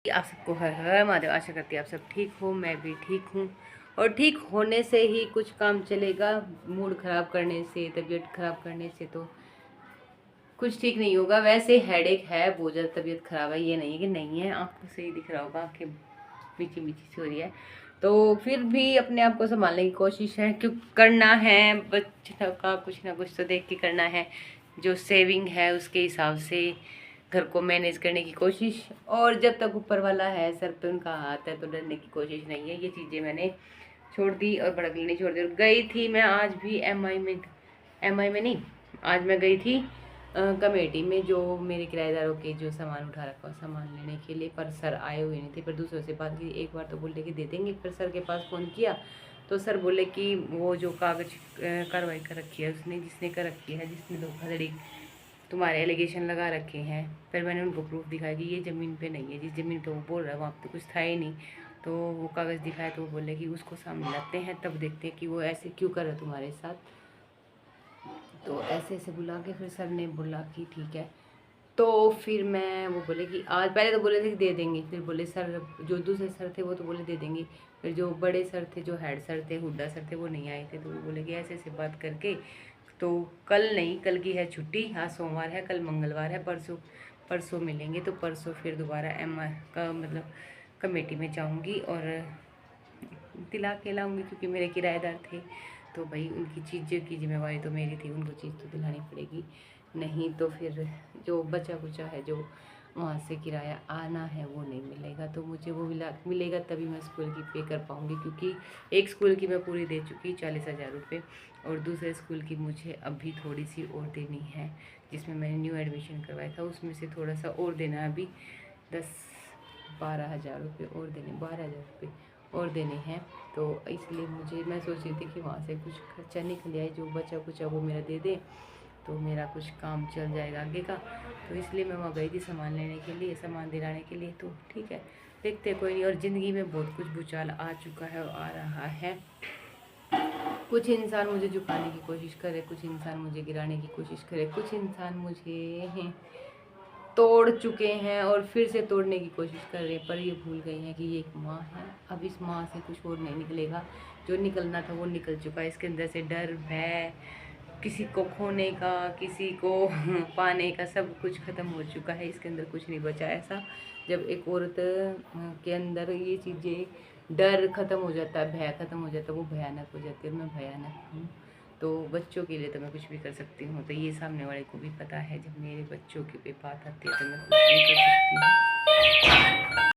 आप सबको हर हर महादेव। आशा करती है आप सब ठीक हो, मैं भी ठीक हूँ। और ठीक होने से ही कुछ काम चलेगा। मूड ख़राब करने से, तबीयत ख़राब करने से तो कुछ ठीक नहीं होगा। वैसे हेडेक है, बहुत ज़्यादा तबीयत ख़राब है, ये नहीं है कि नहीं है। आपको सही दिख रहा होगा, आँखें मीठी मीठी सी हो रही है, तो फिर भी अपने आप को संभालने की कोशिश है। क्यों करना है, बच्चों का कुछ ना कुछ तो देख के करना है। जो सेविंग है उसके हिसाब से घर को मैनेज करने की कोशिश। और जब तक ऊपर वाला है, सर पे उनका हाथ है, तो डरने की कोशिश नहीं है। ये चीज़ें मैंने छोड़ दी और भड़कनी नहीं छोड़ दी। गई थी मैं आज भी एमआई में नहीं, आज मैं गई थी कमेटी में, जो मेरे किराएदारों के जो सामान उठा रखा सामान लेने के लिए। पर सर आए हुए नहीं थे। पर दूसरों से बात की, एक बार तो बोले कि दे देंगे, फिर सर के पास फ़ोन किया तो सर बोले कि वो जो कागज़ कार्रवाई कर रखी है उसने, जिसने कर रखी है, जिसने धोखाधड़ी तुम्हारे एलिगेशन लगा रखे हैं। फिर मैंने उनको प्रूफ दिखाया कि ये ज़मीन पे नहीं है, जिस ज़मीन पे वो बोल रहा है वहाँ पे कुछ था ही नहीं। तो वो कागज़ दिखाया तो वो बोले कि उसको सामने लाते हैं, तब देखते हैं कि वो ऐसे क्यों कर रहा है तुम्हारे साथ। तो ऐसे ऐसे बुला के फिर सर ने बोला कि ठीक है। तो फिर मैं, वो बोले कि आज, पहले तो बोले थे कि दे देंगे, फिर बोले सर, जो दूसरे सर थे वो तो बोले दे देंगे। फिर जो बड़े सर थे, जो हेड सर थे, हुड्डा सर थे, वो नहीं आए थे। तो वो बोले कि ऐसे ऐसे बात करके, तो कल नहीं, कल की है छुट्टी, आज सोमवार है, कल मंगलवार है, परसों परसों मिलेंगे। तो परसों फिर दोबारा एम का मतलब कमेटी में जाऊंगी और दिला के लाऊंगी, क्योंकि मेरे किराएदार थे। तो भाई उनकी चीज़ों की जिम्मेवारी तो मेरी थी, उनको चीज़ तो दिलानी पड़ेगी। नहीं तो फिर जो बचा कुचा है, जो वहाँ से किराया आना है, वो नहीं मिलेगा। तो मुझे वो मिलेगा तभी मैं स्कूल की पे कर पाऊँगी, क्योंकि एक स्कूल की मैं पूरी दे चुकी 40,000 रुपये, और दूसरे स्कूल की मुझे अभी थोड़ी सी और देनी है, जिसमें मैंने न्यू एडमिशन करवाया था, उसमें से थोड़ा सा और देना है। अभी 10-12 हज़ार रुपये और देने, 12,000 रुपये और देने हैं। तो इसलिए मैं सोच रही थी कि वहाँ से कुछ खर्चा निकल आए, जो बचा कुचा वो मेरा दे दे, तो मेरा कुछ काम चल जाएगा आगे का। तो इसलिए मैं वहाँ गई थी सामान लेने के लिए, सामान दिलाने के लिए। तो ठीक है, देखते कोई नहीं। और ज़िंदगी में बहुत कुछ भूचाल आ चुका है और आ रहा है। कुछ इंसान मुझे झुकाने की कोशिश करे, कुछ इंसान मुझे गिराने की कोशिश करे, कुछ इंसान मुझे तोड़ चुके हैं और फिर से तोड़ने की कोशिश कर रहे हैं। पर ये भूल गए हैं कि ये एक माँ है। अब इस माँ से कुछ और नहीं निकलेगा। जो निकलना था वो निकल चुका है। इसके अंदर से डर, भय, किसी को खोने का, किसी को पाने का, सब कुछ ख़त्म हो चुका है। इसके अंदर कुछ नहीं बचा। ऐसा जब एक औरत के अंदर ये चीज़ें, डर ख़त्म हो जाता है, भय ख़त्म हो जाता है, वो भयानक हो जाती है। और मैं भयानक हूँ। तो बच्चों के लिए तो मैं कुछ भी कर सकती हूँ। तो ये सामने वाले को भी पता है, जब मेरे बच्चों की पे बात आती है तो मैं कुछ भी कर सकती हूँ।